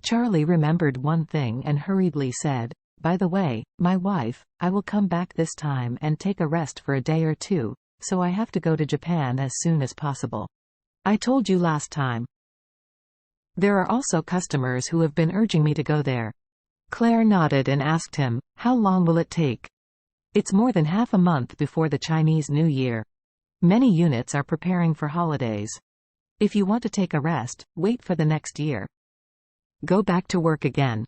Charlie remembered one thing and hurriedly said, "By the way, my wife, I will come back this time and take a rest for a day or two, so I have to go to Japan as soon as possible. I told you last time. There are also customers who have been urging me to go there." Claire nodded and asked him, "How long will it take?" "It's more than half a month before the Chinese New Year. Many units are preparing for holidays. If you want to take a rest, wait for the next year. Go back to work again."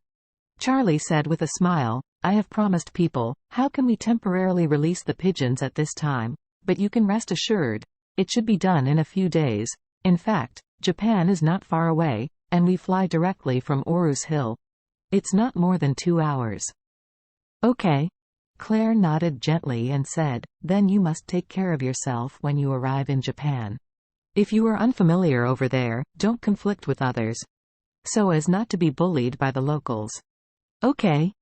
Charlie said with a smile, "I have promised people, how can we temporarily release the pigeons at this time? But you can rest assured, it should be done in a few days. In fact, Japan is not far away, and we fly directly from Orus Hill. It's not more than 2 hours." "Okay." Claire nodded gently and said, "Then you must take care of yourself when you arrive in Japan. If you are unfamiliar over there, don't conflict with others, so as not to be bullied by the locals." "Okay,"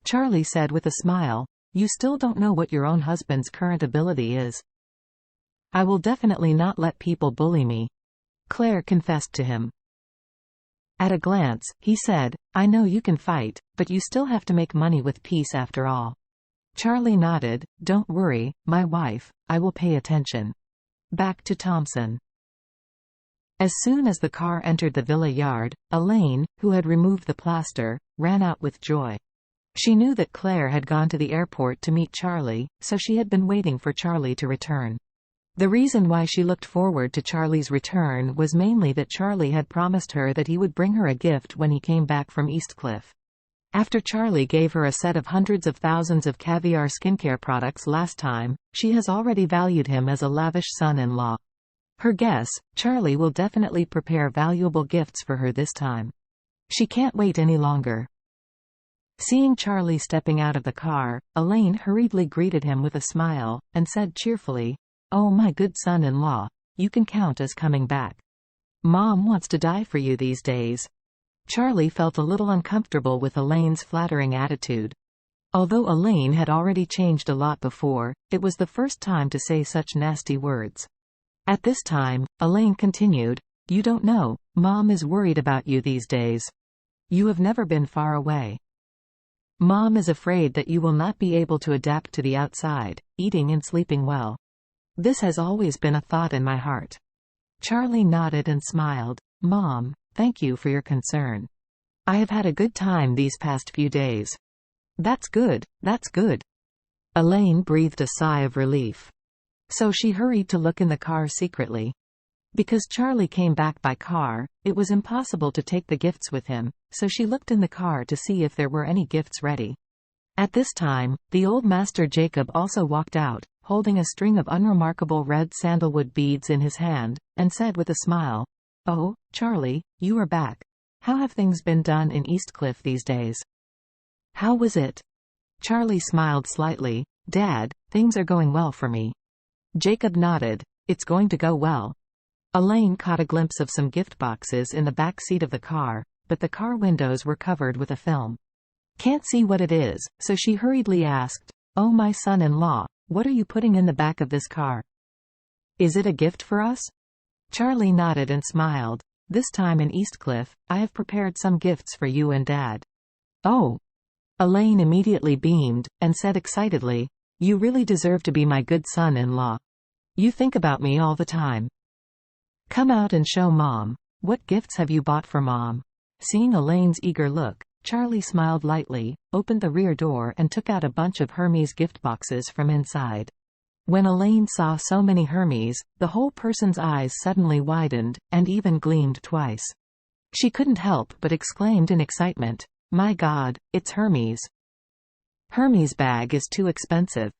Charlie said with a smile. "You still don't know what your own husband's current ability is." "I will definitely not let people bully me," Claire confessed to him. At a glance, he said, "I know you can fight, but you still have to make money with peace after all." Charlie nodded. "Don't worry, my wife, I will pay attention." Back to Thompson. As soon as the car entered the villa yard, Elaine, who had removed the plaster, ran out with joy. She knew that Claire had gone to the airport to meet Charlie, so she had been waiting for Charlie to return. The reason why she looked forward to Charlie's return was mainly that Charlie had promised her that he would bring her a gift when he came back from Eastcliff. After Charlie gave her a set of hundreds of thousands of caviar skincare products last time, she has already valued him as a lavish son-in-law. Her guess, Charlie will definitely prepare valuable gifts for her this time. She can't wait any longer. Seeing Charlie stepping out of the car, Elaine hurriedly greeted him with a smile, and said cheerfully, "Oh my good son-in-law, you can count as coming back. Mom wants to die for you these days." Charlie felt a little uncomfortable with Elaine's flattering attitude. Although Elaine had already changed a lot before, it was the first time to say such nasty words. At this time, Elaine continued, "You don't know, Mom is worried about you these days. You have never been far away. Mom is afraid that you will not be able to adapt to the outside, eating and sleeping well. This has always been a thought in my heart." Charlie nodded and smiled. "Mom, thank you for your concern. I have had a good time these past few days." That's good, that's good." Elaine breathed a sigh of relief. So she hurried to look in the car secretly. Because Charlie came back by car, it was impossible to take the gifts with him, so she looked in the car to see if there were any gifts ready. At this time, the old master Jacob also walked out, holding a string of unremarkable red sandalwood beads in his hand, and said with a smile, "Oh, Charlie, you are back. How have things been done in Eastcliff these days?" "How was it?" Charlie smiled slightly. "Dad, things are going well for me." Jacob nodded. "It's going to go well." Elaine caught a glimpse of some gift boxes in the back seat of the car, but the car windows were covered with a film. "Can't see what it is," so she hurriedly asked, "Oh my son-in-law, what are you putting in the back of this car? Is it a gift for us?" Charlie nodded and smiled. "This time in Eastcliff, I have prepared some gifts for you and Dad." "Oh!" Elaine immediately beamed, and said excitedly, "You really deserve to be my good son-in-law. You think about me all the time. Come out and show Mom. What gifts have you bought for Mom?" Seeing Elaine's eager look, Charlie smiled lightly, opened the rear door and took out a bunch of Hermes gift boxes from inside. When Elaine saw so many Hermes, the whole person's eyes suddenly widened, and even gleamed twice. She couldn't help but exclaimed in excitement, "My God, it's Hermes! Hermes bag is too expensive.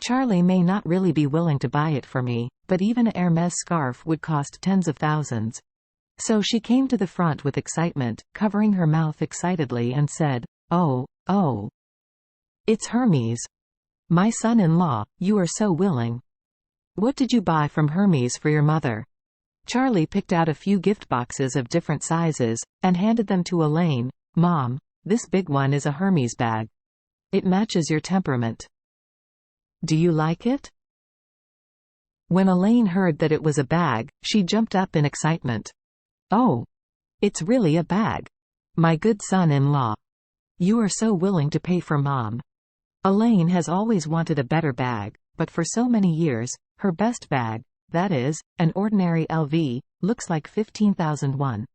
Charlie may not really be willing to buy it for me, but even a Hermes scarf would cost tens of thousands." So she came to the front with excitement, covering her mouth excitedly and said, "Oh, oh! It's Hermes! My son-in-law, you are so willing. What did you buy from Hermes for your mother?" Charlie picked out a few gift boxes of different sizes, and handed them to Elaine. "Mom, this big one is a Hermes bag. It matches your temperament. Do you like it?" When Elaine heard that it was a bag, she jumped up in excitement. "Oh! It's really a bag. My good son-in-law. You are so willing to pay for Mom. Elaine has always wanted a better bag, but for so many years, her best bag, that is, an ordinary LV, looks like 15,001.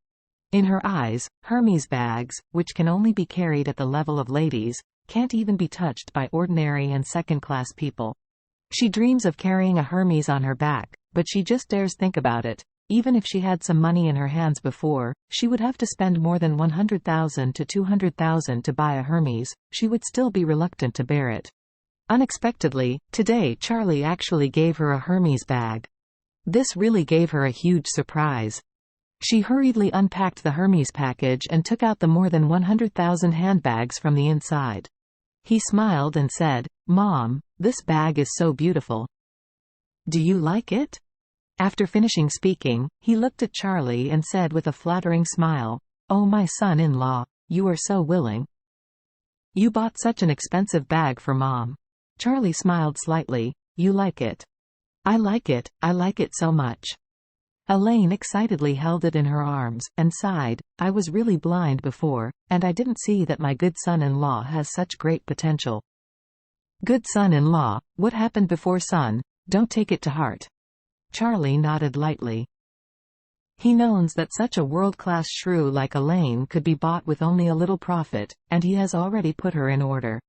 In her eyes, Hermes bags, which can only be carried at the level of ladies, can't even be touched by ordinary and second-class people. She dreams of carrying a Hermes on her back, but she just dares think about it. Even if she had some money in her hands before, she would have to spend more than 100,000 to 200,000 to buy a Hermes. She would still be reluctant to bear it. Unexpectedly, today Charlie actually gave her a Hermes bag. This really gave her a huge surprise. She hurriedly unpacked the Hermes package and took out the more than 100,000 handbags from the inside. He smiled and said, "Mom, this bag is so beautiful. Do you like it?" After finishing speaking, he looked at Charlie and said with a flattering smile, "Oh, my son-in-law, you are so willing. You bought such an expensive bag for Mom." Charlie smiled slightly. "You like it?" I like it so much." Elaine excitedly held it in her arms, and sighed, "I was really blind before, and I didn't see that my good son-in-law has such great potential." "Good son-in-law, what happened before son? Don't take it to heart." Charlie nodded lightly. He knows that such a world-class shrew like Elaine could be bought with only a little profit, and he has already put her in order.